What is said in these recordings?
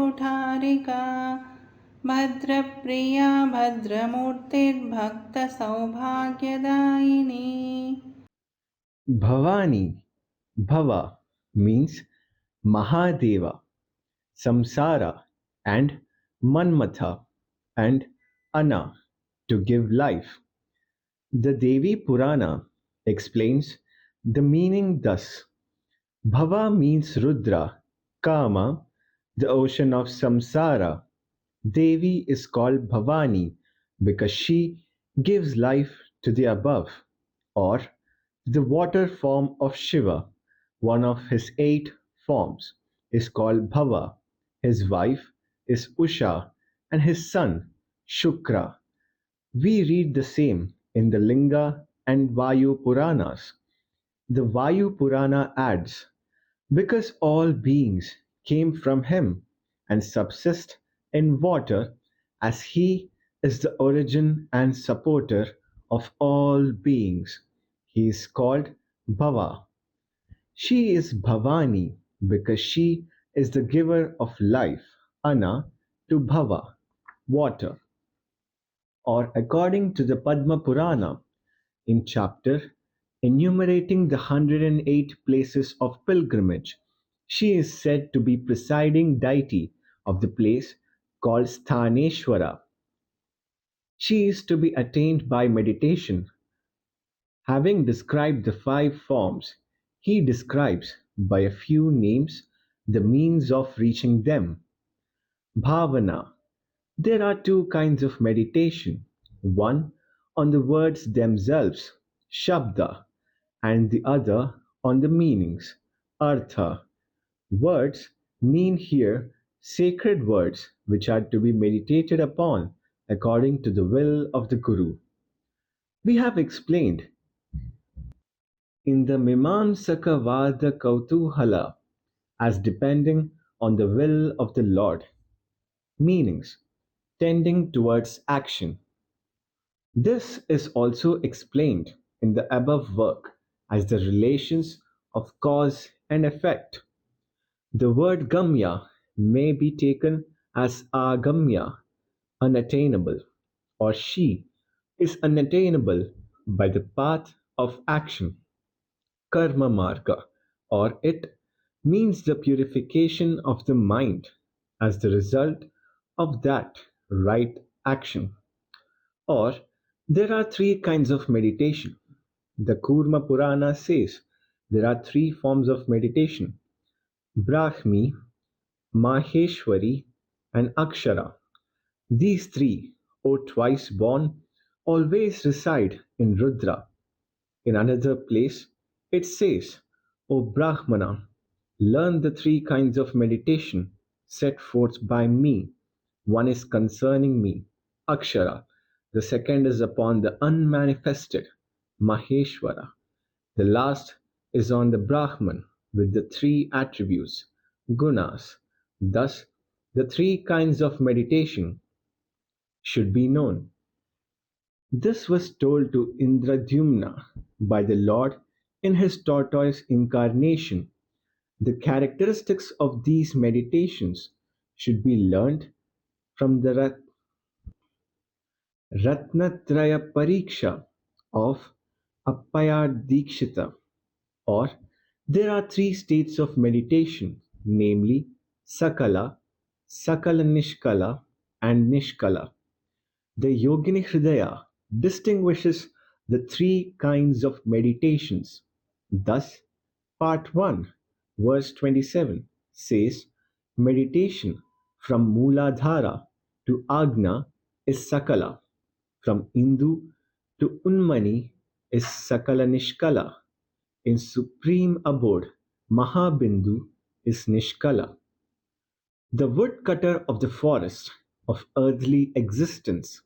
कुठारिका भद्रप्रिया भद्रमूर्तिर्भक्तसौभाग्यदायिनी. Bhavani, Bhava means Mahadeva, Samsara and Manmatha, and Anna, to give life. The Devi Purana explains the meaning thus: Bhava means Rudra, Kama, the ocean of samsara. Devi is called Bhavani because she gives life to the above, or the water form of Shiva, one of his 8 forms, is called Bhava. His wife is Usha and his son Shukra. We read the same in the Linga and Vayu Puranas. The Vayu Purana adds, because all beings came from him and subsist in water, as he is the origin and supporter of all beings, he is called Bhava. She is Bhavani because she is the giver of life, Anna, to Bhava, water. Or according to the Padma Purana, in chapter enumerating the 108 places of pilgrimage, she is said to be presiding deity of the place called Sthaneshwara. She is to be attained by meditation. Having described the 5 forms, he describes by a few names the means of reaching them. Bhavana. There are 2 kinds of meditation: one on the words themselves, Shabda, and the other on the meanings, Artha. Words mean here sacred words which are to be meditated upon according to the will of the Guru. We have explained in the Mimamsaka Vada Kautuhala as depending on the will of the Lord. Meanings tending towards action. This is also explained in the above work as the relations of cause and effect. The word gamya may be taken as agamya, unattainable, or she is unattainable by the path of action, karma marga, or it means the purification of the mind as the result of that right action. Or there are 3 kinds of meditation. The Kurma Purana says there are 3 forms of meditation: Brahmi, Maheshwari, and Akshara. These 3, O twice born, always reside in Rudra. In another place, it says, O Brahmana, learn the 3 kinds of meditation set forth by me. One is concerning me, Akshara. The second is upon the unmanifested, Maheshwara. The last is on the Brahman with the 3 attributes, gunas. Thus, the 3 kinds of meditation should be known. This was told to Indradyumna by the Lord in his tortoise incarnation. The characteristics of these meditations should be learnt from the Ratnatraya Pariksha of Appaya Dikshita. Or there are 3 states of meditation, namely Sakala, Sakala Nishkala, and Nishkala. The Yogini Hridaya distinguishes the 3 kinds of meditations. Thus, Part 1, verse 27 says, meditation from Mooladhara to Agna is Sakala, from Indu to Unmani is Sakala Nishkala, in supreme abode Mahabindu is Nishkala. The woodcutter of the forest of earthly existence,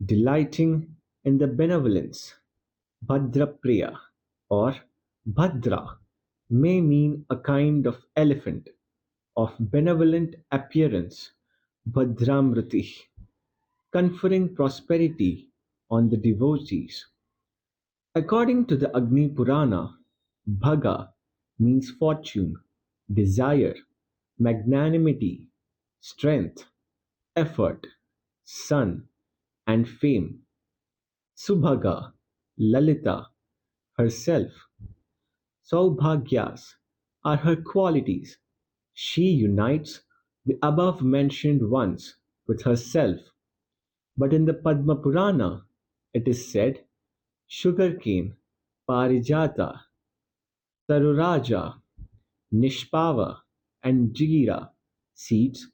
delighting in the benevolence, Bhadrapriya or Bhadra, may mean a kind of elephant of benevolent appearance, Bhadramriti, conferring prosperity on the devotees. According to the Agni Purana, Bhaga means fortune, desire, magnanimity, strength, effort, sun, and fame. Subhaga, Lalita, herself. Saubhagyas are her qualities. She unites the above mentioned ones with herself. But in the Padma Purana, it is said sugarcane, Parijata, Taruraja, Nishpava, and Jigira seeds,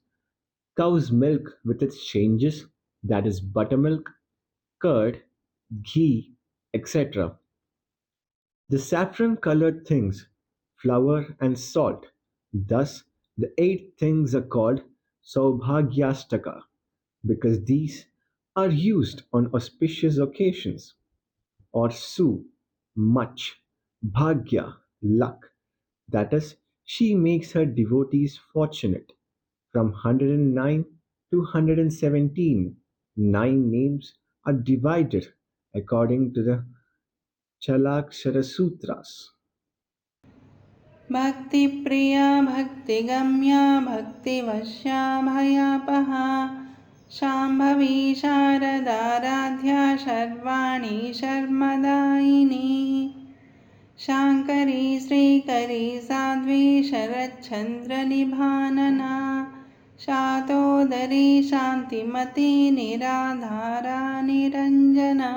cow's milk with its changes, that is buttermilk, curd, ghee, etc. The saffron colored things, flour and salt. Thus, the 8 things are called Saubhagyastaka because these are used on auspicious occasions. Or Su, much, Bhagya, luck. That is, she makes her devotees fortunate. From 109 to 117, 9 names are divided according to the Chalakshara Sutras. Bhaktipriya भक्तिगम्या भक्तिवश्या भयापहा Shambhavi शारदाराध्या शर्वाणि शर्मदायिनी Shankari श्रीकरी Sadhvi शरच्चन्द्रनिभानना शातोदरी शान्तिमती निराधारा Niranjana.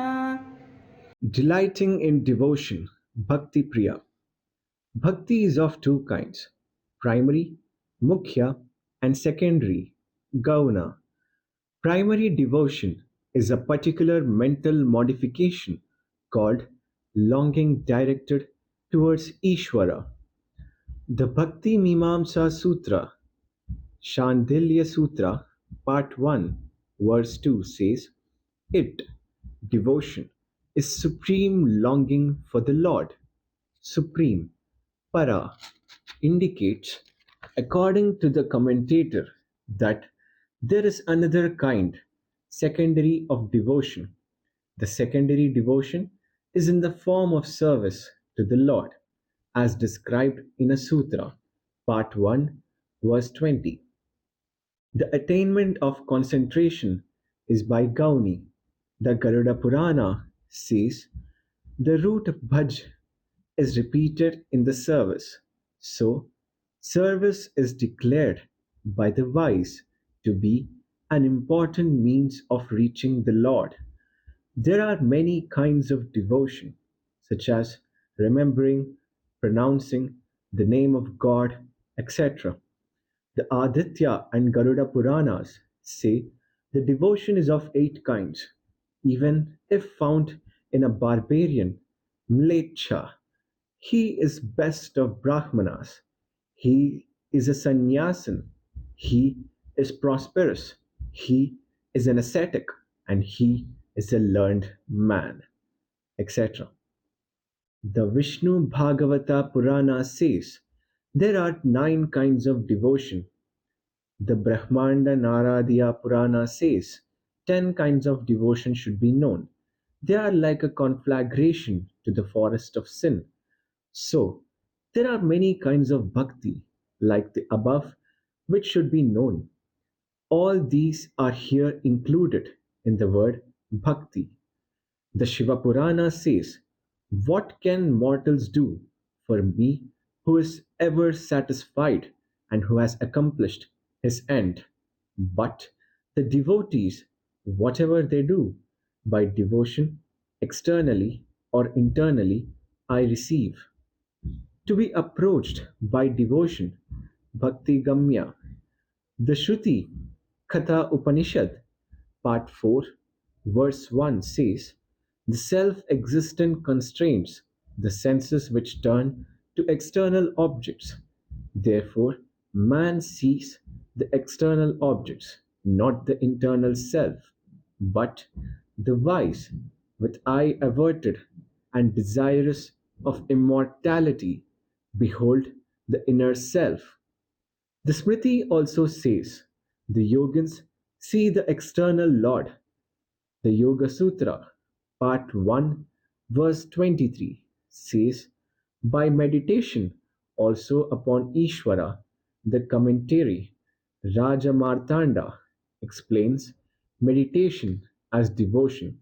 Delighting in devotion, Bhakti Priya. Bhakti is of 2 kinds: primary, Mukhya, and secondary, Gauna. Primary devotion is a particular mental modification called longing directed towards Ishvara. The Bhakti Mimamsa Sutra, Shandilya Sutra, Part 1, Verse 2 says, It, devotion, is supreme longing for the Lord. Supreme, para, indicates, according to the commentator, that there is another kind, secondary of devotion. The secondary devotion is in the form of service to the Lord, as described in a sutra, part 1, verse 20. The attainment of concentration is by Gauni. The Garuda Purana says the root bhaj is repeated in the service. So, service is declared by the wise to be an important means of reaching the Lord. There are many kinds of devotion, such as remembering, pronouncing the name of God, etc. The Aditya and Garuda Puranas say the devotion is of 8 kinds, even if found in a barbarian, Mlecha. He is best of Brahmanas. He is a sannyasin. He is prosperous. He is an ascetic. And he is a learned man, etc. The Vishnu Bhagavata Purana says there are 9 kinds of devotion. The Brahmanda Naradiya Purana says 10 kinds of devotion should be known. They are like a conflagration to the forest of sin. So, there are many kinds of bhakti, like the above, which should be known. All these are here included in the word bhakti. The Shiva Purana says, What can mortals do for me who is ever satisfied and who has accomplished his end? But the devotees, whatever they do, by devotion, externally or internally, I receive. To be approached by devotion, Bhakti Gamya. The Shruti Katha Upanishad, Part 4, Verse 1 says, The self existent constraints the senses which turn to external objects. Therefore, man sees the external objects, not the internal self, but the wise, with eye averted and desirous of immortality, behold the inner self. The Smriti also says the yogins see the external Lord. The Yoga Sutra, Part 1, verse 23 says, By meditation also upon Ishvara, the commentary, Raja Martanda explains meditation as devotion.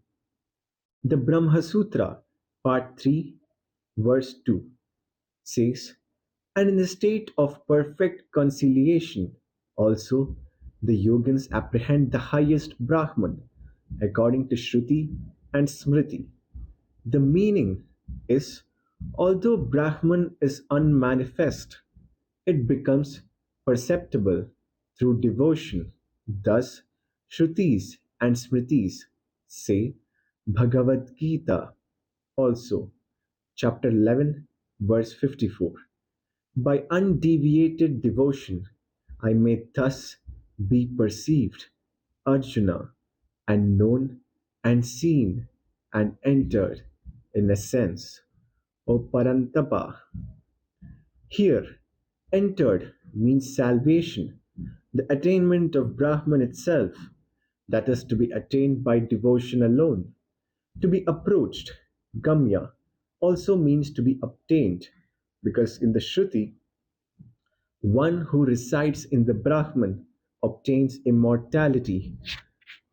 The Brahma Sutra, Part 3, verse 2 says, and in the state of perfect conciliation, also the yogins apprehend the highest Brahman according to Shruti and Smriti. The meaning is although Brahman is unmanifest, it becomes perceptible through devotion. Thus, Shrutis and Smritis say Bhagavad Gita also, chapter 11, verse 54. By undeviated devotion, I may thus be perceived, Arjuna, and known and seen and entered in a sense. O Parantapa, here, entered means salvation, the attainment of Brahman itself, that is to be attained by devotion alone. To be approached, Gamya, also means to be obtained, because in the Shruti, one who resides in the Brahman obtains immortality.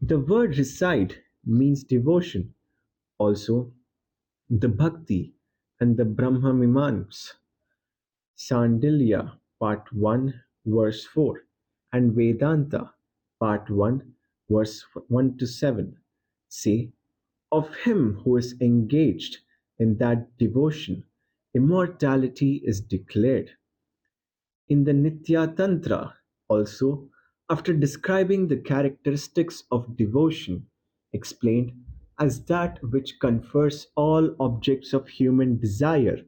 The word reside means devotion, also the Bhakti and the Brahmamimams. Sandilya, Part 1, verse 4, and Vedanta, Part 1, verse 1 to 7, say, of him who is engaged in that devotion, immortality is declared. In the Nitya Tantra, also, after describing the characteristics of devotion, explained as that which confers all objects of human desire,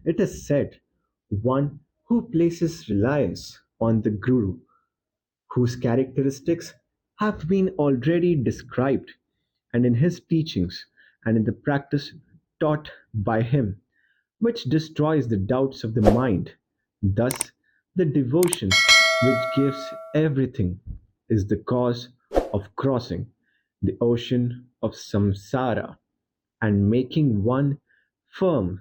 it is said, one who places reliance on the Guru, whose characteristics have been already described, and in his teachings and in the practice taught by him, which destroys the doubts of the mind. Thus, the devotion which gives everything is the cause of crossing the ocean of samsara and making one firm,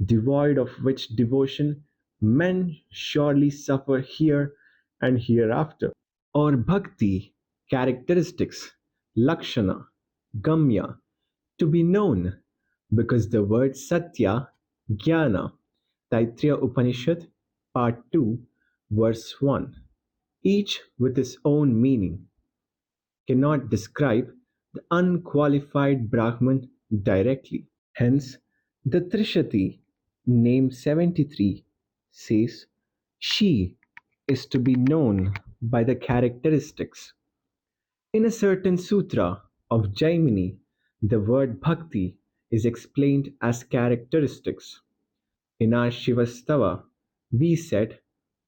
devoid of which devotion men surely suffer here and hereafter. Or bhakti characteristics, lakshana, gamya, to be known, because the word satya, jnana, Taittiriya Upanishad, Part 2, verse 1, each with its own meaning, cannot describe the unqualified Brahman directly. Hence, the Trishati, name 73, says she is to be known by the characteristics. In a certain sutra of Jaimini, the word bhakti is explained as characteristics. In our Shivastava, we said,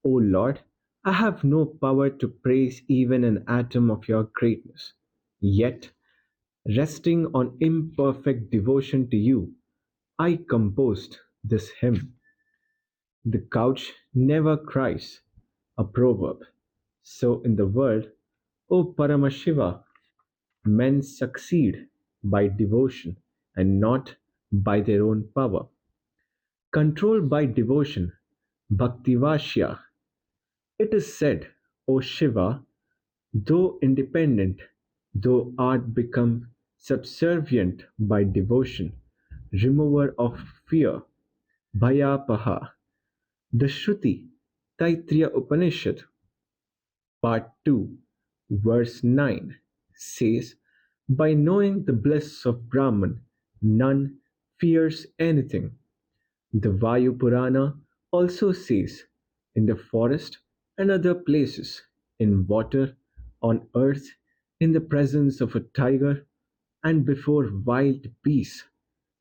O Lord, I have no power to praise even an atom of your greatness. Yet, resting on imperfect devotion to you, I composed this hymn. The couch never cries, a proverb. So in the world, O Paramashiva, men succeed by devotion and not by their own power. Controlled by devotion, Bhaktivashya, it is said, O Shiva, though independent, thou art become subservient by devotion, remover of fear, Bhayapaha. The Shruti, Taittiriya Upanishad, Part 2, verse 9, says, by knowing the bliss of Brahman, none fears anything. The Vayu Purana also says, in the forest and other places, in water, on earth, in the presence of a tiger, and before wild beasts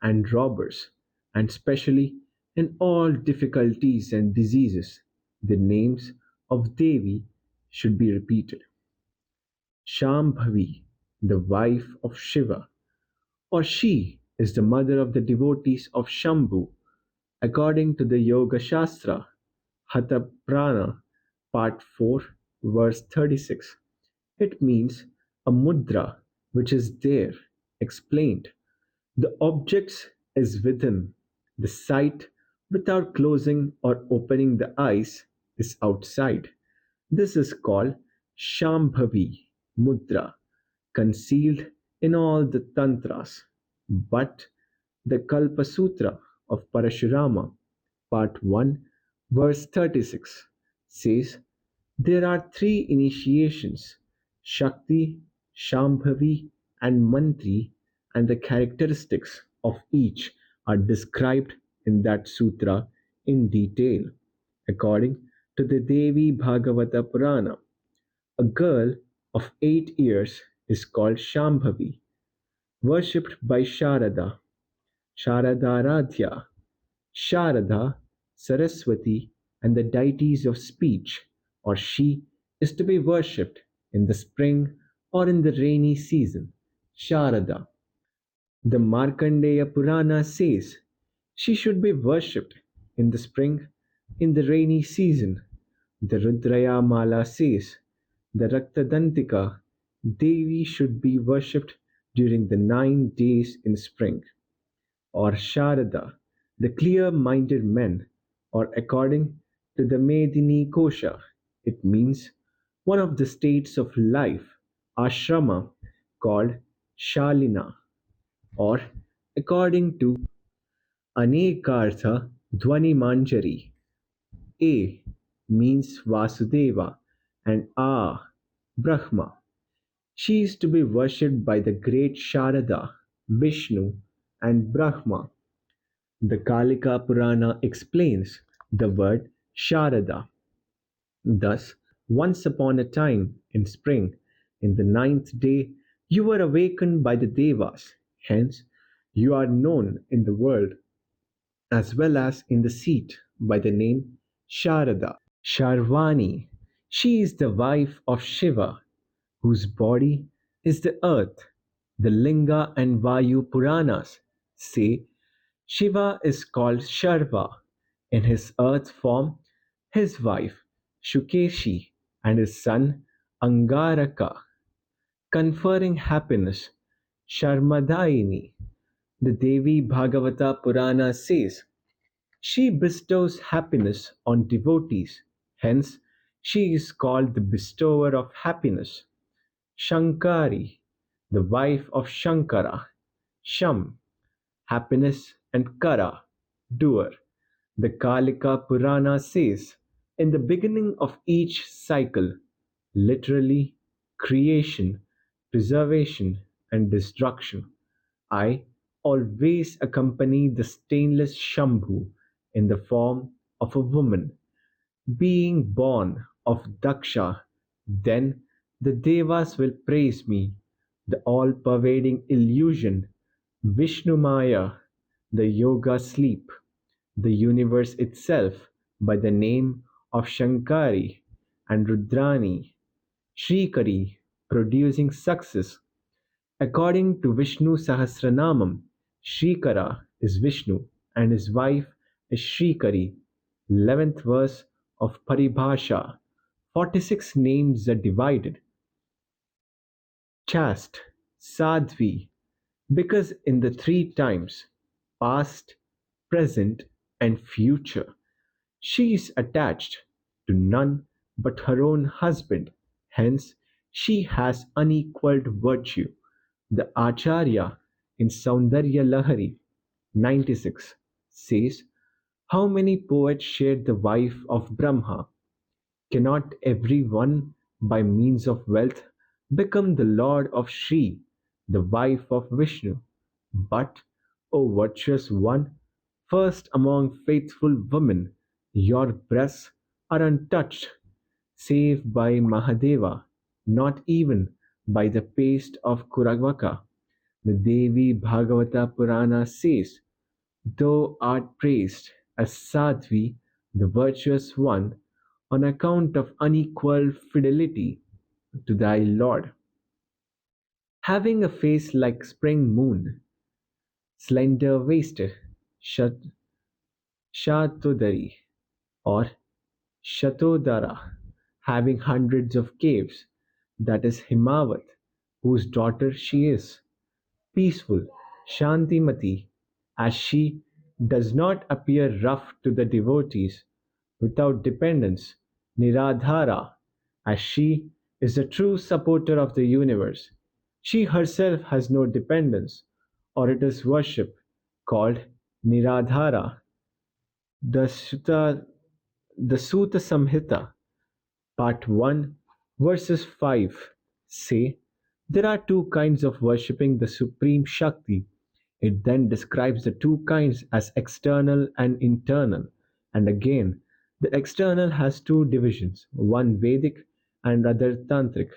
and robbers, and specially in all difficulties and diseases, the names of Devi should be repeated. Shambhavi, the wife of Shiva, or she is the mother of the devotees of Shambhu, according to the Yoga Shastra, Hatha Prana, Part 4, verse 36. It means a mudra which is there, explained. The objects is within. The sight, without closing or opening the eyes, is outside. This is called Shambhavi Mudra, concealed in all the tantras. But the Kalpa Sutra of Parashurama, part 1, verse 36, says there are three initiations: Shakti, Shambhavi, and Mantri, and the characteristics of each are described in that sutra in detail. According to the Devi Bhagavata Purana, a girl of 8 years is called Shambhavi, worshipped by Sharada, Sharadaradhya, Sharada, Saraswati, and the deities of speech, or she is to be worshipped in the spring or in the rainy season, Sharada. The Markandeya Purana says she should be worshipped in the spring, in the rainy season. The Rudraya Mala says the Raktadantika Devi should be worshipped during the 9 days in spring, or Sharada, the clear minded men, or according to the Medini Kosha, it means one of the states of life, ashrama, called Shalina, or according to Anekartha Dhwani Manjari, A means Vasudeva and A Brahma. She is to be worshipped by the great Sharada, Vishnu, and Brahma. The Kalika Purana explains the word Sharada. Thus, once upon a time in spring, in the 9th day, you were awakened by the Devas. Hence, you are known in the world as well as in the seat by the name Sharada. Sharvani. She is the wife of Shiva, whose body is the earth. The Linga and Vayu Puranas say Shiva is called Sharva in his earth form, his wife Shukeshi and his son Angaraka, conferring happiness, Sharmadaini. The Devi Bhagavata Purana says she bestows happiness on devotees, hence, she is called the bestower of happiness. Shankari, the wife of Shankara, Sham, happiness, and Kara, doer. The Kalika Purana says, in the beginning of each cycle, literally creation, preservation, and destruction, I always accompany the stainless Shambhu in the form of a woman, being born of Daksha. Then the Devas will praise me, the all pervading illusion, Vishnumaya, the yoga sleep, the universe itself by the name of Shankari, and Rudrani, Shrikari, producing success. According to Vishnu Sahasranamam, Shrikara is Vishnu and his wife is Shrikari. 11th verse of Paribhasha. 46 names are divided. Chaste, Sadhvi, because in the three times, past, present, and future, she is attached to none but her own husband, hence, she has unequaled virtue. The Acharya in Saundarya Lahari 96 says, how many poets shared the wife of Brahma? Cannot every one by means of wealth become the lord of Shri, the wife of Vishnu? But, O virtuous one, first among faithful women, your breasts are untouched, save by Mahadeva, not even by the paste of Kuravaka. The Devi Bhagavata Purana says, thou art praised as Sadhvi, the virtuous one, on account of unequaled fidelity to thy Lord. Having a face like spring moon, slender waisted, Shatodari, or Shatodara, having hundreds of caves, that is Himavat, whose daughter she is, peaceful, Shantimati, as she does not appear rough to the devotees, without dependence, Niradhara, as she is the true supporter of the universe. She herself has no dependence, or it is worship called Niradhara. The Sutta Samhita, Part 1, verses 5 say there are two kinds of worshipping the Supreme Shakti. It then describes the two kinds as external and internal. And again, the external has two divisions, one Vedic and other Tantric,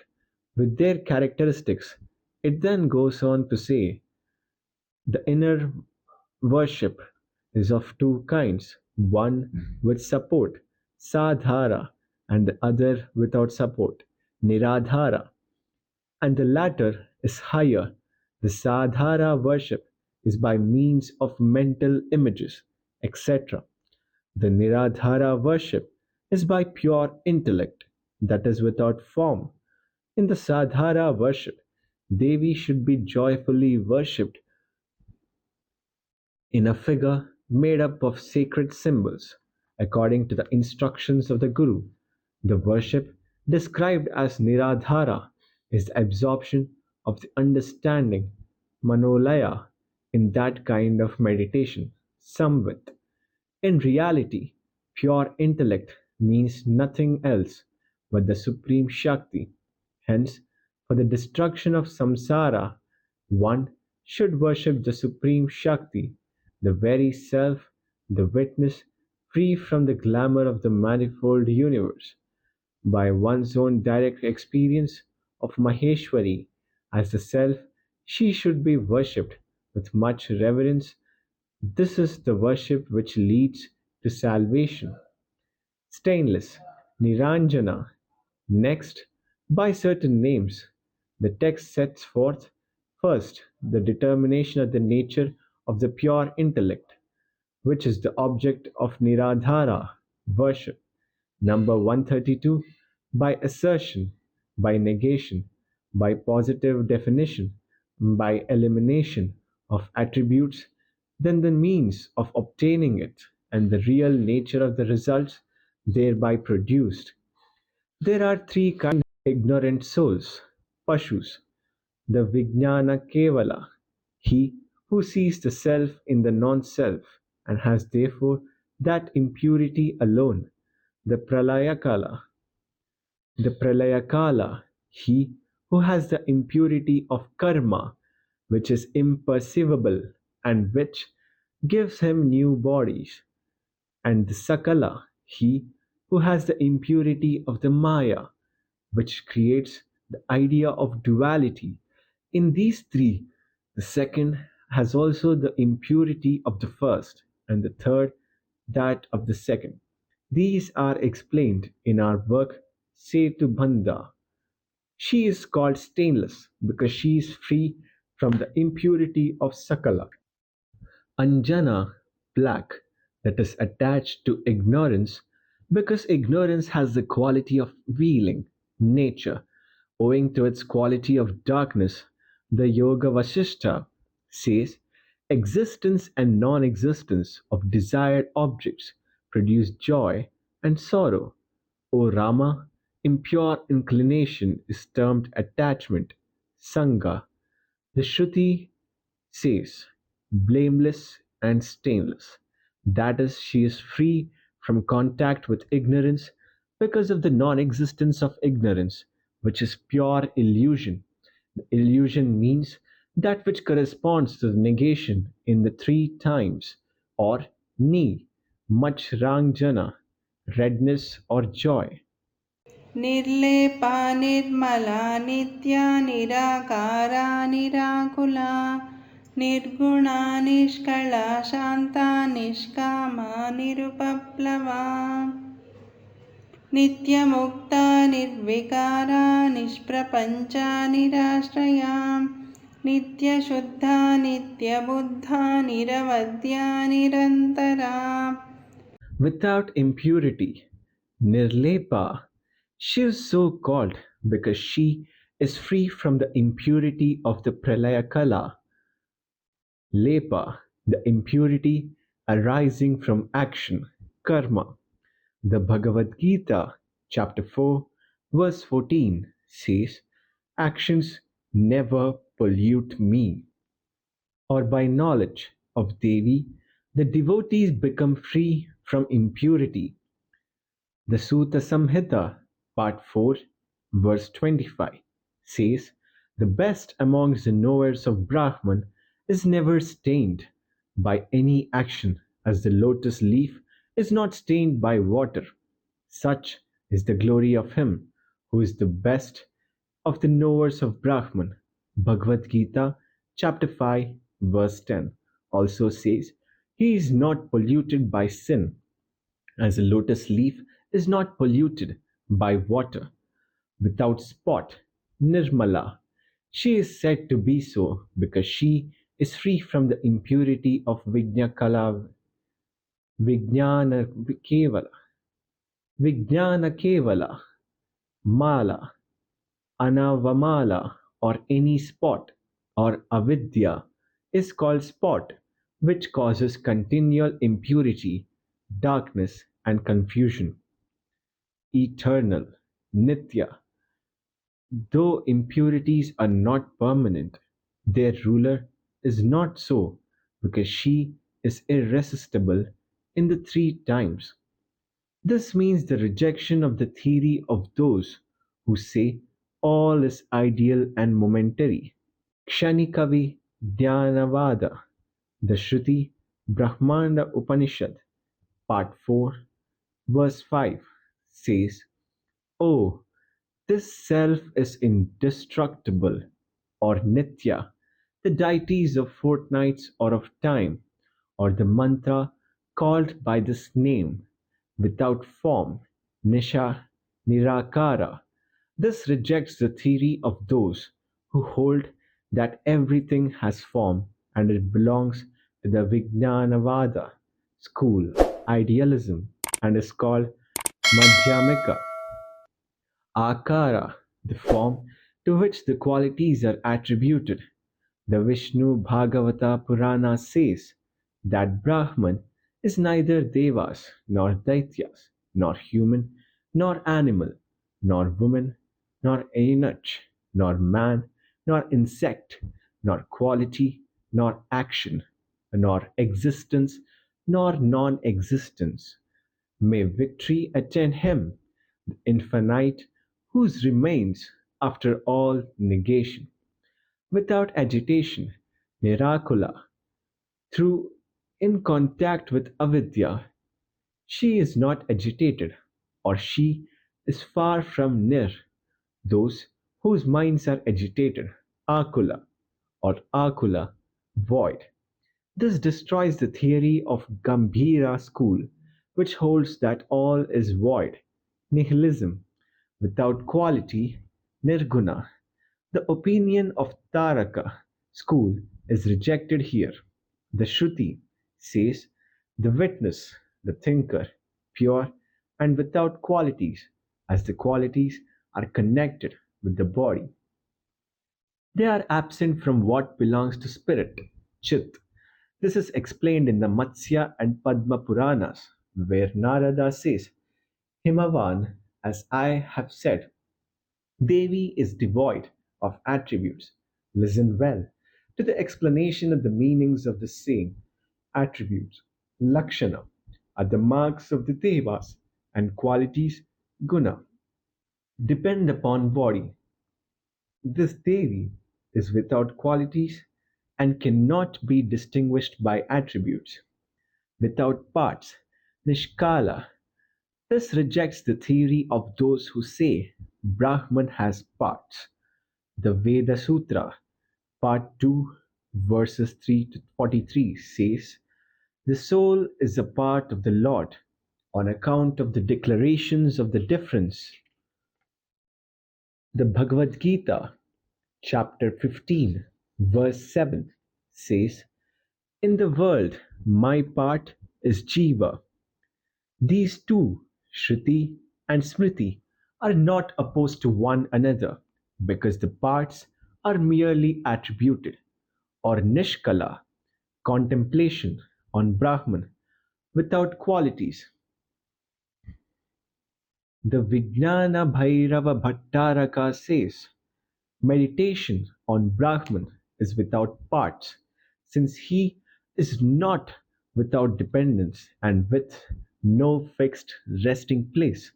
with their characteristics. It then goes on to say the inner worship is of two kinds, one with support, sadhara, and the other without support, niradhara. And the latter is higher. The sadhara worship is by means of mental images, etc. The niradhara worship is by pure intellect, that is without form. In the sadhara worship, Devi should be joyfully worshipped in a figure made up of sacred symbols, according to the instructions of the Guru. The worship, described as Niradhara, is the absorption of the understanding, Manolaya, in that kind of meditation, Samvit. In reality, pure intellect means nothing else but the Supreme Shakti. Hence, for the destruction of samsara, one should worship the Supreme Shakti, the very self, the witness, free from the glamour of the manifold universe. By one's own direct experience of Maheshwari as the self, she should be worshipped with much reverence. This is the worship which leads to salvation. Stainless, Niranjana. Next, by certain names, the text sets forth first the determination of the nature of the pure intellect, which is the object of Niradhara worship. Number 132, by assertion, by negation, by positive definition, by elimination of attributes, then the means of obtaining it, and the real nature of the results thereby produced. There are three kinds of ignorant souls, Pashus, the Vijnana Kevala, he who sees the self in the non self and has therefore that impurity alone, the Pralayakala, he who has the impurity of karma, which is imperceivable and which gives him new bodies, and the Sakala, he who has the impurity of the Maya, which creates the idea of duality. In these three, the second has also the impurity of the first, and the third that of the second. These are explained in our work Setu Bandha. She is called stainless because she is free from the impurity of Sakala. Anjana, black, that is attached to ignorance because ignorance has the quality of veiling nature. Owing to its quality of darkness, the Yoga Vasishtha says existence and non existence of desired objects produce joy and sorrow. O Rama, impure inclination is termed attachment, Sangha. The Shruti says, blameless and stainless. That is, she is free from contact with ignorance because of the non existence of ignorance, which is pure illusion. The illusion means that which corresponds to the negation in the three times, or ni, much rangjana, redness or joy. निर्लेपा Nirmala Nitya nirakara निराकुला Nirguna निष्कला Shanta निष्कामा निरुपप्लवा नित्यमुक्ता निर्विकारा निष्प्रपञ्चा निराश्रया नित्यशुद्धा नित्यबुद्धा निरवद्या निरन्तरा. Without impurity, Nirlepa, she is so called because she is free from the impurity of the Pralayakala. Lepa, the impurity arising from action, karma. The Bhagavad Gita, chapter 4, verse 14 says, actions never pollute me. Or by knowledge of Devi, the devotees become free from impurity. The Sutta Samhita, Part 4, verse 25, says, the best amongst the knowers of Brahman is never stained by any action, as the lotus leaf is not stained by water. Such is the glory of him who is the best of the knowers of Brahman. Bhagavad Gita, chapter 5, verse 10, also says, he is not polluted by sin, as a lotus leaf is not polluted by water. Without spot, Nirmala. She is said to be so because she is free from the impurity of Vijnana Kevala, Vijnana Kevala, Mala, Anavamala, or any spot, or avidya is called spot, which causes continual impurity, darkness, and confusion. Eternal, Nitya. Though impurities are not permanent, their ruler is not so because she is irresistible in the three times. This means the rejection of the theory of those who say all is ideal and momentary. Kshanikavi Dhyanavada, the Shruti Brahmanda Upanishad, Part 4, verse 5 says, oh, this self is indestructible, or Nitya, the deities of fortnights or of time, or the mantra called by this name, without form, Nisha Nirakara. This rejects the theory of those who hold that everything has form and it belongs to the Vijnanavada school, idealism, and is called Madhyamika. Akara, the form to which the qualities are attributed. The Vishnu Bhagavata Purana says that Brahman is neither Devas nor Daityas, nor human, nor animal, nor woman, nor eunuch, nor man, nor insect, nor quality, nor action, nor existence, nor non existence. May victory attend him, the infinite, whose remains after all negation, without agitation, Nirakula, through in contact with avidya, she is not agitated, or she is far from nir, those whose minds are agitated, akula, or akula, void. This destroys the theory of Gambhira school, which holds that all is void, nihilism, without quality, nirguna. The opinion of Taraka school is rejected here. The Shruti says the witness, the thinker, pure and without qualities, as the qualities are connected with the body. They are absent from what belongs to spirit, Chit. This is explained in the Matsya and Padma Puranas, where Narada says, Himavan, as I have said, Devi is devoid of attributes. Listen well to the explanation of the meanings of the same attributes. Lakshana are the marks of the Devas, and qualities, guna, depend upon body. This Devi is without qualities and cannot be distinguished by attributes. Without parts, Nishkala. This rejects the theory of those who say Brahman has parts. The Veda Sutra, Part 2, verses 3 to 43 says, the soul is a part of the Lord on account of the declarations of the difference. The Bhagavad Gita, chapter 15, verse 7 says, in the world, my part is Jiva. These two, Shruti and Smriti, are not opposed to one another because the parts are merely attributed, or Nishkala, contemplation on Brahman without qualities. The Vijnana Bhairava Bhattaraka says, meditation on Brahman is without parts, since he is not without dependence and with no fixed resting place.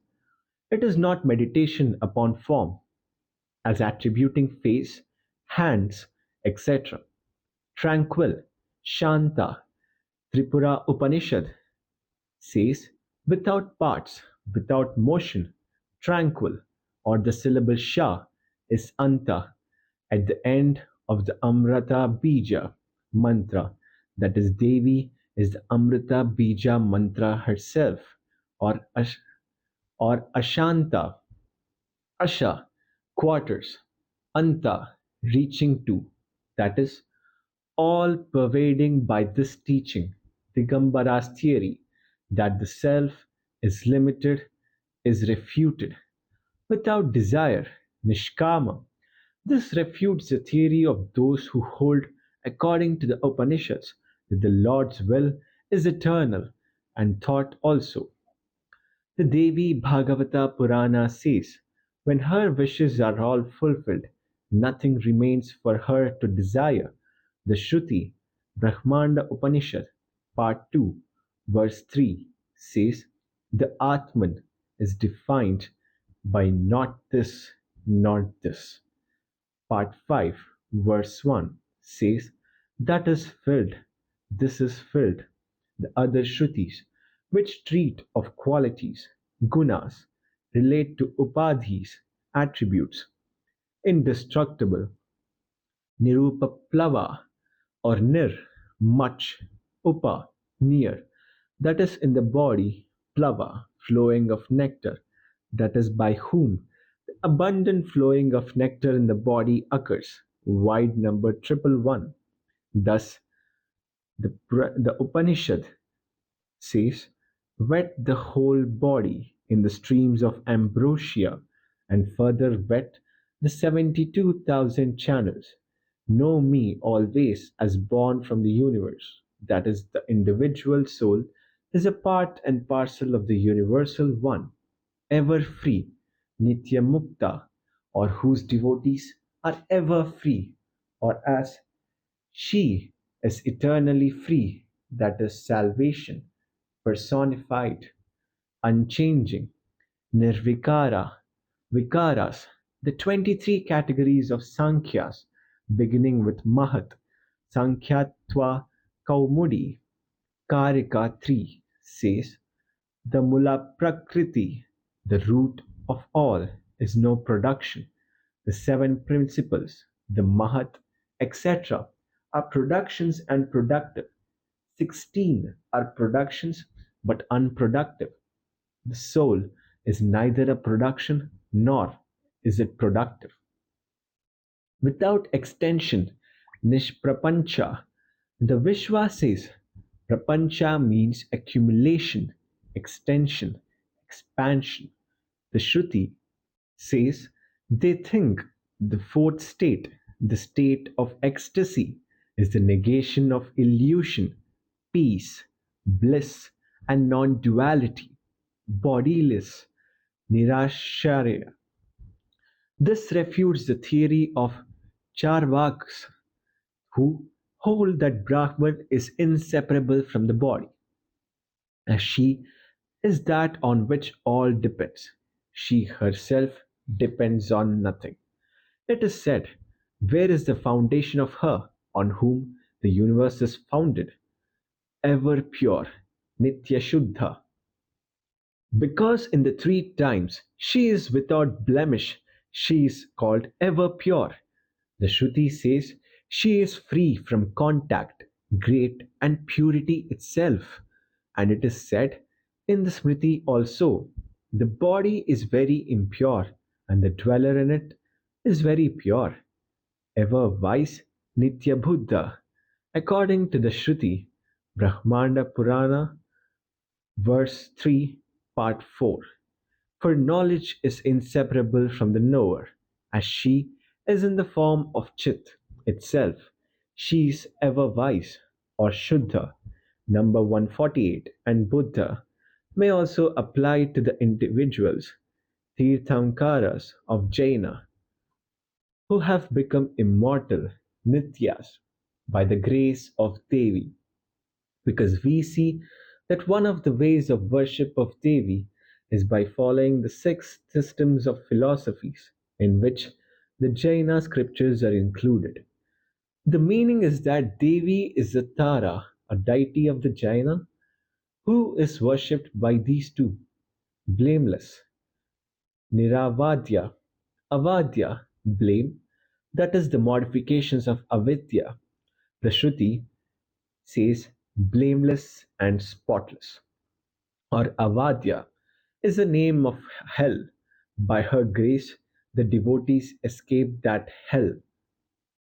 It is not meditation upon form, as attributing face, hands, etc. Tranquil, Shanta, Tripura Upanishad says without parts, without motion, tranquil, or the syllable Sha is Anta at the end of the Amrita Bija mantra, that is, Devi is the Amrita Bija mantra herself, or, or Ashanta, Asha, quarters, Anta, reaching to, that is, all pervading by this teaching, Digambara's theory that the self is limited is refuted. Without desire, Nishkama, this refutes the theory of those who hold, according to the Upanishads, that the Lord's will is eternal and thought also. The Devi Bhagavata Purana says, when her wishes are all fulfilled, nothing remains for her to desire. The Shruti, Brahmanda Upanishad, Part 2, verse 3 says, the Atman is defined by not this, not this. Part 5, verse 1 says, that is filled, this is filled. The other Shrutis, which treat of qualities, gunas, relate to upadhis, attributes, indestructible, nirupaplava, or nir, much, upa, near, that is in the body, plava, flowing of nectar, that is by whom the abundant flowing of nectar in the body occurs, wide number 111. Thus, the Upanishad says, wet the whole body in the streams of ambrosia, and further wet the 72,000 channels. Know me always as born from the universe. That is, the individual soul is a part and parcel of the universal one, ever free, Nitya Mukta, or whose devotees are ever free, or as she is eternally free, that is salvation, personified, unchanging, nirvikara, vikaras, the 23 categories of Sankhyas, beginning with Mahat, Sankhyatva Kaumudi, Karika 3 says, the Mula Prakriti, the root of all, is no production. The seven principles, the Mahat, etc., are productions and productive. 16 are productions but unproductive. The soul is neither a production nor is it productive. Without extension, Nishprapancha, the Vishwa says Prapancha means accumulation, extension, expansion. The Shruti says they think the fourth state, the state of ecstasy, is the negation of illusion, peace, bliss, and non duality, bodiless, nirasharya. This refutes the theory of Charvaks, who hold that Brahman is inseparable from the body, as she is that on which all depends. She herself depends on nothing. It is said, where is the foundation of her on whom the universe is founded? Ever pure, Nitya Shuddha. Because in the three times she is without blemish, she is called ever pure. The Shruti says she is free from contact, great and purity itself. And it is said in the Smriti also, the body is very impure and the dweller in it is very pure. Ever wise Nitya Buddha. According to the Shruti, Brahmanda Purana, verse 3, part 4. For knowledge is inseparable from the knower, as she is in the form of Chit itself. She is ever wise, or Shuddha, number 148, and Buddha may also apply to the individuals. Tirthankaras of Jaina, who have become immortal Nityas by the grace of Devi, because we see that one of the ways of worship of Devi is by following the six systems of philosophies in which the Jaina scriptures are included. The meaning is that Devi is the Tara, a deity of the Jaina, who is worshipped by these two, blameless, Niravadya, Avadya, blame, that is the modifications of avidya. The Shruti says blameless and spotless, or Avadya is the name of hell. By her grace, the devotees escape that hell.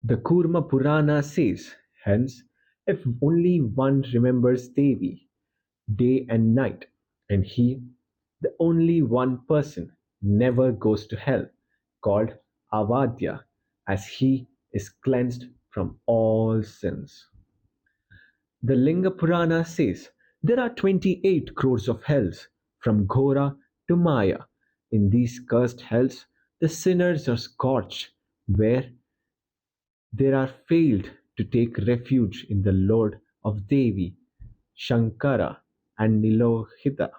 The Kurma Purana says, hence, if only one remembers Devi day and night, and he, the only one person, never goes to hell, called Avadya, as he is cleansed from all sins. The Linga Purana says there are 28 crores of hells, from Ghora to Maya. In these cursed hells, the sinners are scorched, where they are failed to take refuge in the Lord of Devi, Shankara, and Nilalohita,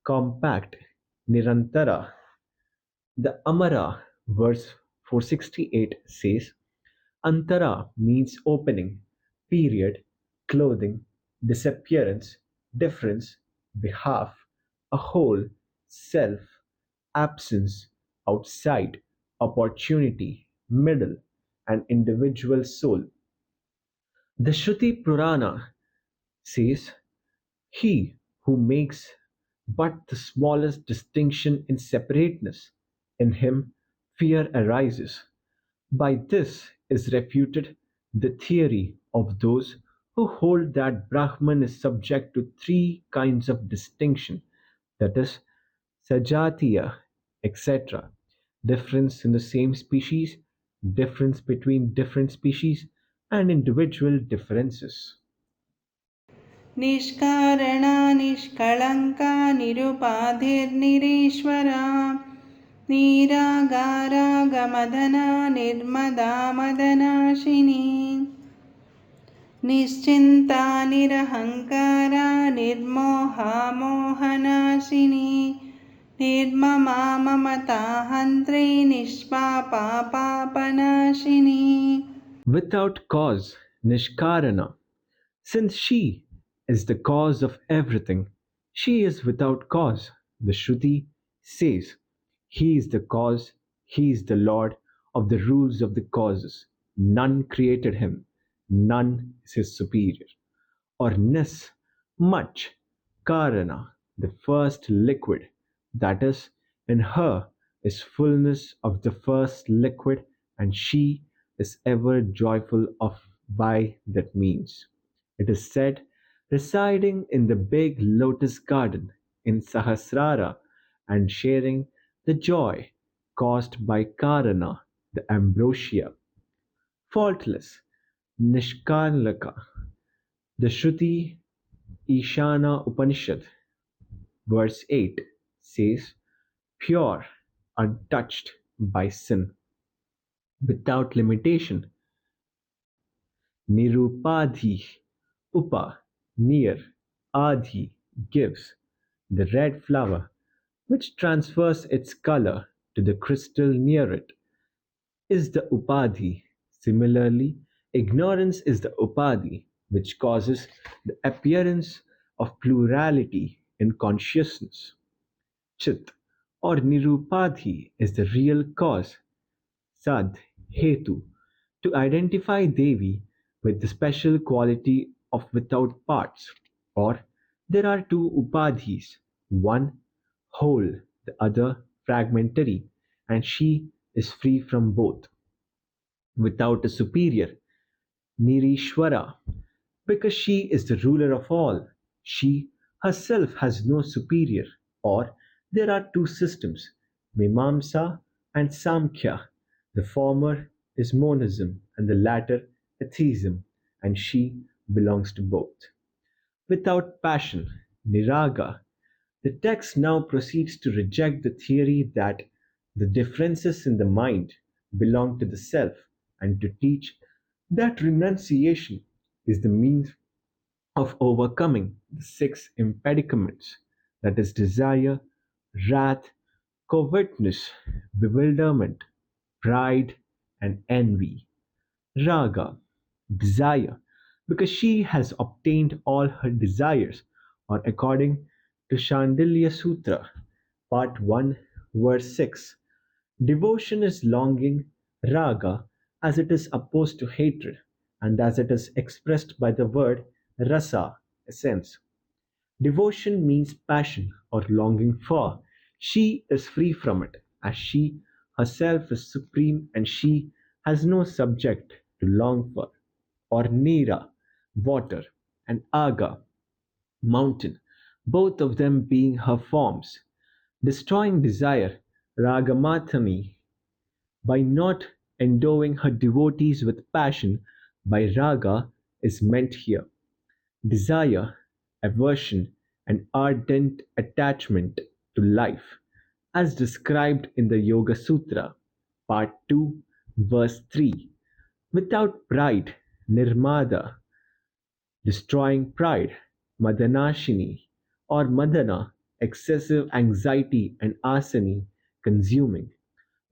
compact, Nirantara. The Amara, verse 468, says Antara means opening, period, clothing, disappearance, difference, behalf, a whole, self, absence, outside, opportunity, middle, and individual soul. The Shruti Purana says, he who makes but the smallest distinction in separateness, in him fear arises. By this is refuted the theory of those who hold that Brahman is subject to three kinds of distinction, that is, Sajatiya, etc., difference in the same species, difference between different species, and individual differences. निष्कारणा निष्कळङ्का निरुपाधिर्निरीश्वरा निरागारागमदना निर्मदा मदनाशिनी निश्चिन्ता निरहङ्कारा निर्मोहा मोहनाशिनी निर्ममा Mamata हन्त्री निष्पापा पापनाशिनी. Without cause, Nishkarana. Since she is the cause of everything, she is without cause. The Shruti says, he is the cause, he is the Lord of the rules of the causes. None created him, none is his superior. Or Nis, much, Karana, the first liquid, that is, in her is fullness of the first liquid, and she is ever joyful of by that means. It is said, residing in the big lotus garden in Sahasrara and sharing the joy caused by Karana, the ambrosia, faultless, Nishkanlaka. The Shruti Ishana Upanishad, verse 8, says, pure, untouched by sin, without limitation, Nirupadhi, Upa, near, Adhi, gives, the red flower, which transfers its color to the crystal near it, is the Upadhi. Similarly, ignorance is the Upadhi, which causes the appearance of plurality in consciousness. Chit or Nirupadhi is the real cause, Sad, Hetu, to identify Devi with the special quality of without parts. Or there are two Upadhis, one whole, the other fragmentary, and she is free from both. Without a superior, Nirishwara, because she is the ruler of all. She herself has no superior. Or there are two systems, Mimamsa and Samkhya. The former is monism and the latter atheism, and she belongs to both. Without passion, Niraga, The text now proceeds to reject the theory that the differences in the mind belong to the self and to teach that renunciation is the means of overcoming the six impediments, that is, desire, wrath, covetousness, bewilderment, pride, and envy. Raga, desire, because she has obtained all her desires, or according to Shandilya Sutra, Part 1, Verse 6. Devotion is longing, raga, as it is opposed to hatred, and as it is expressed by the word rasa, essence. Devotion means passion or longing for. She is free from it, as she herself is supreme and she has no subject to long for. Or Nira, water, and Aga, mountain, both of them being her forms. Destroying desire, Ragamatami, by not endowing her devotees with passion by raga is meant here. Desire, aversion, and ardent attachment to life, as described in the Yoga Sutra, Part 2, Verse 3. Without pride, nirmada, destroying pride, madanashini, or madana, excessive anxiety and asani, consuming.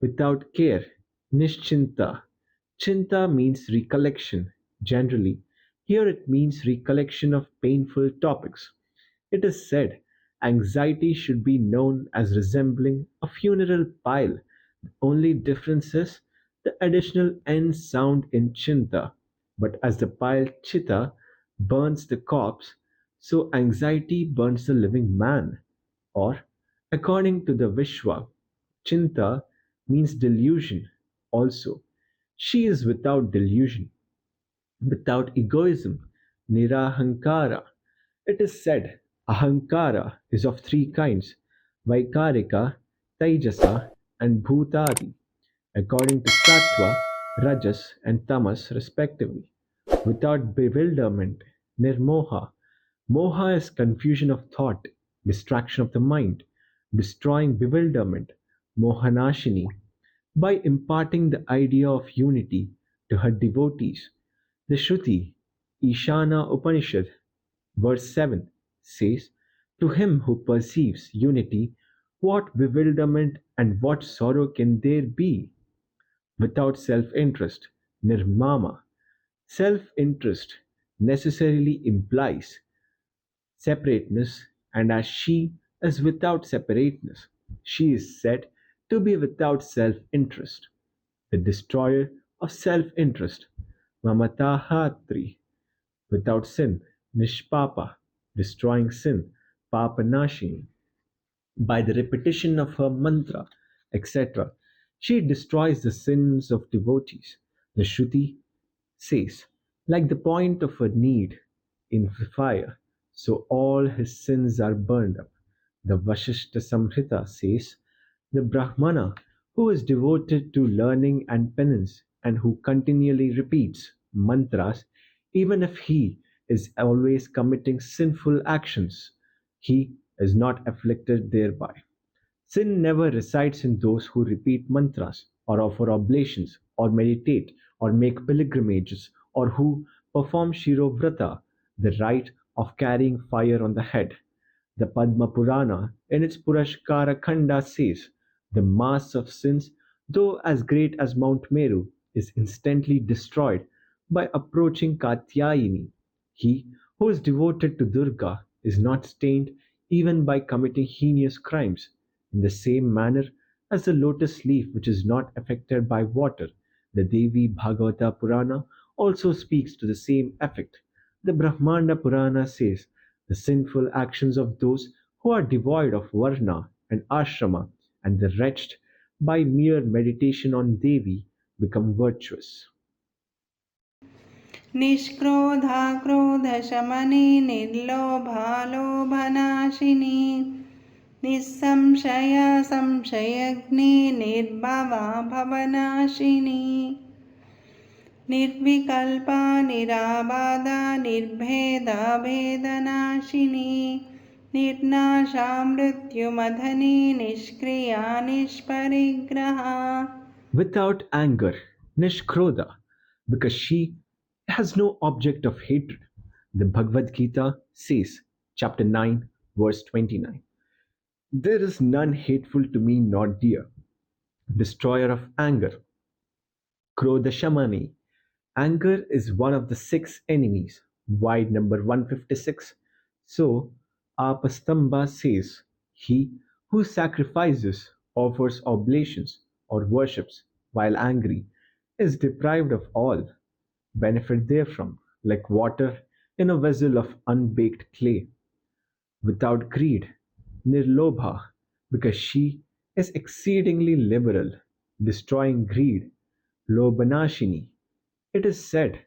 Without care, nischinta. Chinta means recollection, generally. Here it means recollection of painful topics. It is said anxiety should be known as resembling a funeral pile. The only difference is the additional N sound in chinta. But as the pile chitta burns the corpse, so anxiety burns the living man. Or, according to the Vishwa, Chinta means delusion also. She is without delusion, without egoism, nirahankara. It is said ahankara is of three kinds, Vaikarika, Taijasa, and Bhutadi, according to Sattva, Rajas, and Tamas, respectively. Without bewilderment, nirmoha. Moha is confusion of thought, distraction of the mind, destroying bewilderment, mohanashini, by imparting the idea of unity to her devotees. The Shruti, Ishana Upanishad, verse 7, says, to him who perceives unity, what bewilderment and what sorrow can there be? Without self interest, nirmama. Self interest necessarily implies separateness, and as she is without separateness, she is said to be without self interest, the destroyer of self interest, Mamatahatri, without sin, Nishpapa, destroying sin, Papanashini, by the repetition of her mantra, etc. She destroys the sins of devotees. The Shruti says, like the point of a need in fire, so all his sins are burned up. The Vashishta Samhita says, the Brahmana who is devoted to learning and penance and who continually repeats mantras, even if he is always committing sinful actions, he is not afflicted thereby. Sin never resides in those who repeat mantras, or offer oblations, or meditate, or make pilgrimages, or who perform Shirovrata, the rite of carrying fire on the head. The Padma Purana, in its Purashkara Khanda, says the mass of sins, though as great as Mount Meru, is instantly destroyed by approaching Katyayini. He who is devoted to Durga is not stained even by committing heinous crimes, in the same manner as the lotus leaf which is not affected by water. The Devi Bhagavata Purana also speaks to the same effect. The Brahmanda Purana says the sinful actions of those who are devoid of varna and ashrama and the wretched by mere meditation on Devi become virtuous. निष्क्रोधा क्रोधशमने निर्लोभा लोभनाशिनी निस्संशया संशयग्नि निर्भवा भवनाशिनी निर्विकल्पा निराबाधा निर्भेदा भेदनाशिनी निर्नाशा मृत्युमधनी निष्क्रिया निष्परिग्रहा. Without anger, Nishkroda, because she has no object of hatred. The Bhagavad Gita says, chapter 9, verse 29, there is none hateful to me nor dear, destroyer of anger. Krodashamani, anger is one of the six enemies, wide number 156. So, Apastamba says, he who sacrifices, offers oblations, or worships while angry is deprived of all benefit therefrom, like water in a vessel of unbaked clay. Without greed, Nirlobha, because she is exceedingly liberal, destroying greed, Lobanashini. It is said,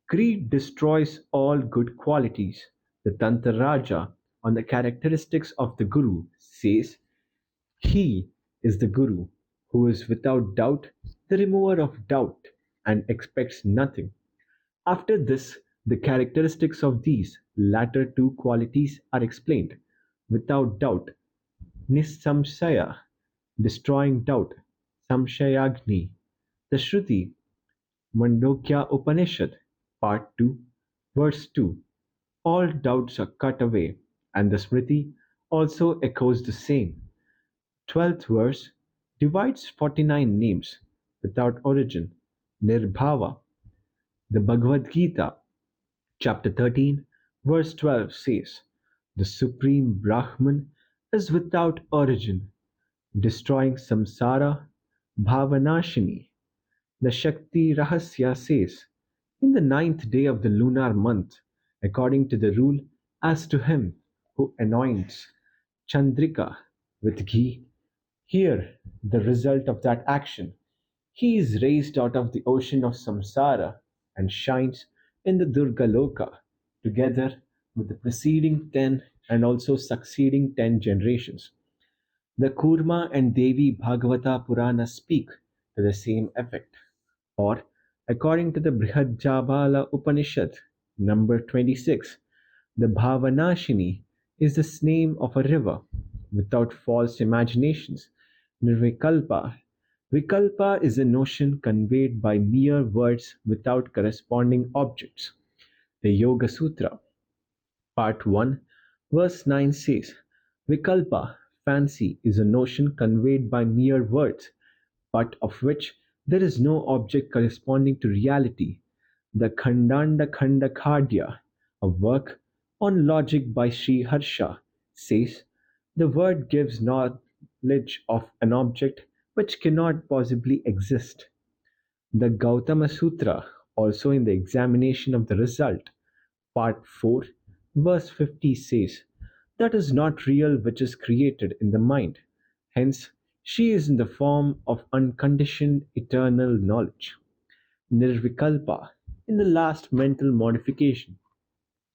greed destroys all good qualities. The Tantra Raja on the characteristics of the Guru says, he is the Guru who is without doubt the remover of doubt and expects nothing. After this, the characteristics of these latter two qualities are explained. Without doubt, Nisamshaya, destroying doubt, Samshayagni. The Shruti, Mandokya Upanishad, Part 2, Verse 2. All doubts are cut away, and the Smriti also echoes the same. 12th verse divides 49 names without origin, Nirbhava. The Bhagavad Gita, chapter 13, verse 12 says, the Supreme Brahman is without origin, destroying samsara, bhavanashini. The Shakti Rahasya says, in the ninth day of the lunar month, according to the rule as to him who anoints Chandrika with ghee, here the result of that action, he is raised out of the ocean of samsara and shines in the Durga Loka together with the preceding 10 and also succeeding 10 generations. The Kurma and Devi Bhagavata Purana speak to the same effect. Or, according to the Brihadjabala Upanishad, number 26, the Bhavanashini is the name of a river without false imaginations. Nirvikalpa. Vikalpa is a notion conveyed by mere words without corresponding objects. The Yoga Sutra, Part 1, verse 9 says, Vikalpa, fancy, is a notion conveyed by mere words, but of which there is no object corresponding to reality. The Khandanda Khandakadya, a work on logic by Sri Harsha, says, the word gives knowledge of an object which cannot possibly exist. The Gautama Sutra, also in the examination of the result, Part 4, verse 50 says, that is not real which is created in the mind. Hence, she is in the form of unconditioned eternal knowledge. Nirvikalpa, in the last mental modification,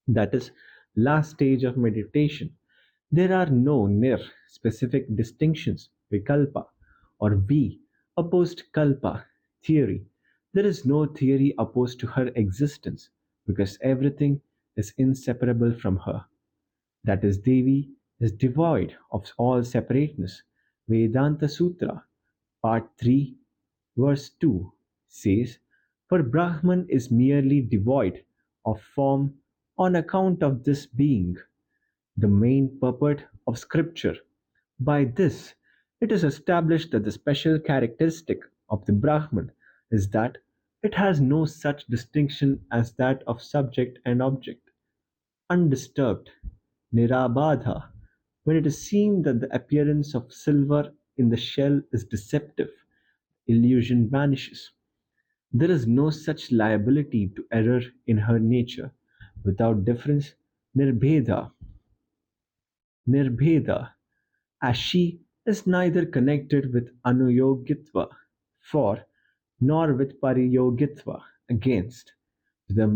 that is, last stage of meditation, there are no nir specific distinctions, vikalpa, or vi opposed kalpa, theory. There is no theory opposed to her existence because everything is inseparable from her. That is, Devi is devoid of all separateness. Vedanta Sutra, Part 3, verse 2 says, for Brahman is merely devoid of form on account of this being the main purport of Scripture. By this, it is established that the special characteristic of the Brahman is that it has no such distinction as that of subject and object. Undisturbed, Nirabadha, when it is seen that the appearance of silver in the shell is deceptive, illusion vanishes. There is no such liability to error in her nature. Without difference, Nirbheda, Nirbheda, as she is neither connected with Anuyogitva for nor with Pariyogitva against the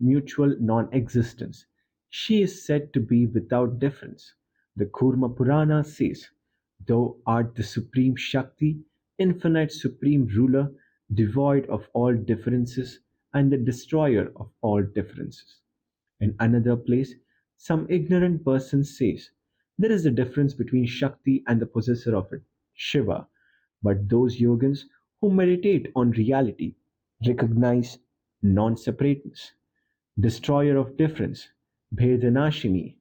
mutual non-existence. She is said to be without difference. The Kurma Purana says, thou art the supreme Shakti, infinite supreme ruler, devoid of all differences and the destroyer of all differences. In another place, Some ignorant person says there is a difference between Shakti and the possessor of it, Shiva, but those yogins who meditate on reality recognize non separateness, destroyer of difference, Bhedanashini,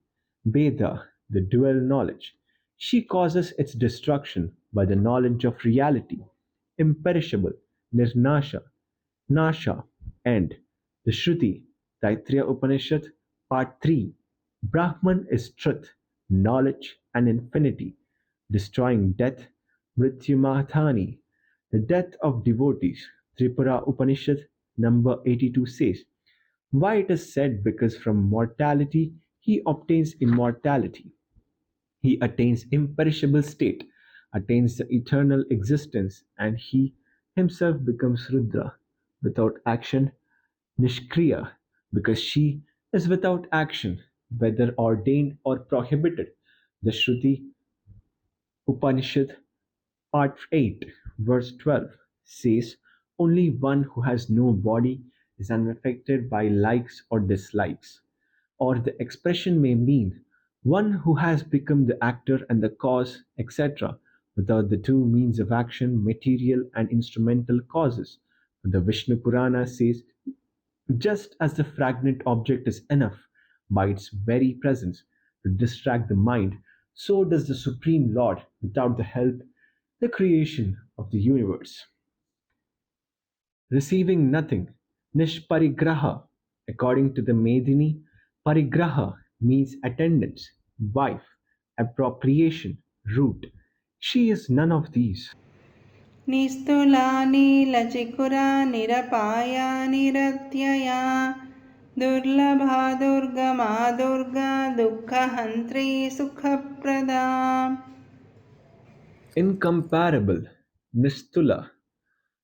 Beda, the dual knowledge. She causes its destruction by the knowledge of reality, imperishable, Nirnasha, Nasha, and the Shruti, Taittiriya Upanishad, Part 3. Brahman is truth, knowledge, and infinity, destroying death, Mrityumathani, the death of devotees. Tripura Upanishad, number 82 says, why it is said because from mortality he obtains immortality. He attains imperishable state, attains the eternal existence, and he himself becomes Rudra without action, Nishkriya, because she is without action, whether ordained or prohibited. The Shruti Upanishad, Part 8, verse 12 says, only one who has no body is unaffected by likes or dislikes. Or the expression may mean one who has become the actor and the cause, etc., without the two means of action, material and instrumental causes. The Vishnu Purana says, just as the fragrant object is enough by its very presence to distract the mind, so does the Supreme Lord, without the help, the creation of the universe. Receiving nothing, Nishparigraha. According to the Medini, Parigraha means attendance, wife, appropriation, root. She is none of these. निस्तुला नीलचिकुरा निरपाया निरत्यया दुर्लभा दुर्गमा Durga दुःखहन्त्री सुखप्रदा. Incomparable, Nistula.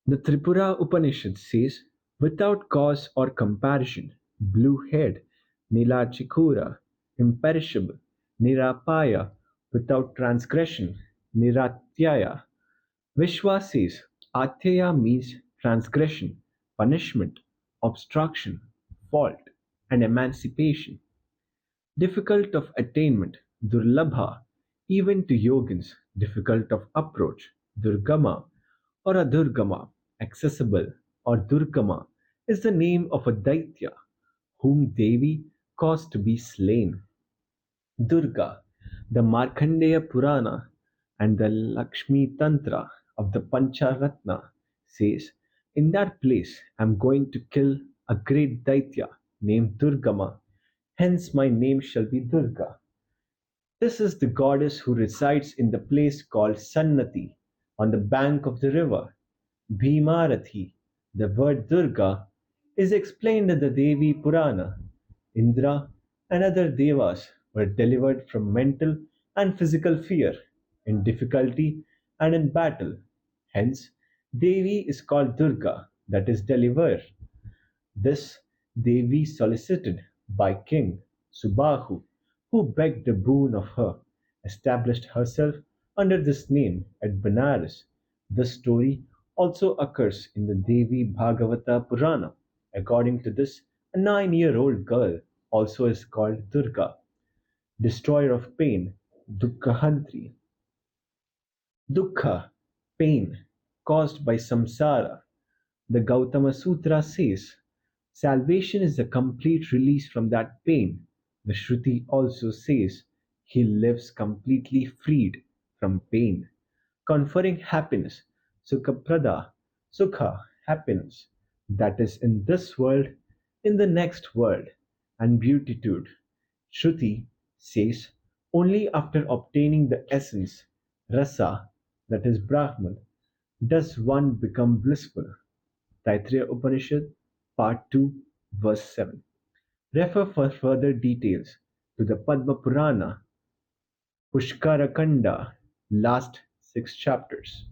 The Tripura Upanishad says, without cause or comparison, blue haired, Nilachikura, imperishable, Nirapaya, without transgression, Niratyaya. Vishwa says, Atyaya means transgression, punishment, obstruction, fault, and emancipation. Difficult of attainment, Durlabha, even to yogins, difficult of approach, Durgama, or Adurgama, accessible, or Durgama, is the name of a Daitya whom Devi caused to be slain. Durga, the Markandeya Purana and the Lakshmi Tantra of the Pancharatna says, in that place I am going to kill a great Daitya named Durgama, hence my name shall be Durga. This is the goddess who resides in the place called Sannati on the bank of the river Bhimarathi. The word Durga is explained in the Devi Purana. Indra and other devas were delivered from mental and physical fear, in difficulty and in battle. Hence, Devi is called Durga, that is, deliverer. This Devi solicited by King Subahu, who begged a boon of her, established herself under this name at Benares. This story also occurs in the Devi Bhagavata Purana. According to this, a 9-year-old girl also is called Durga, destroyer of pain, Dukkahantri. Dukkha, pain, caused by samsara. The Gautama Sutra says, salvation is the complete release from that pain. The Shruti also says, he lives completely freed from pain, conferring happiness, Sukhaprada, Sukha, happiness, that is in this world, in the next world, and beatitude. Shruti says, only after obtaining the essence, rasa, that is Brahman, does one become blissful. Taittiriya Upanishad, Part 2, verse 7. Refer for further details to the Padma Purana, Pushkarakanda, last 6 chapters.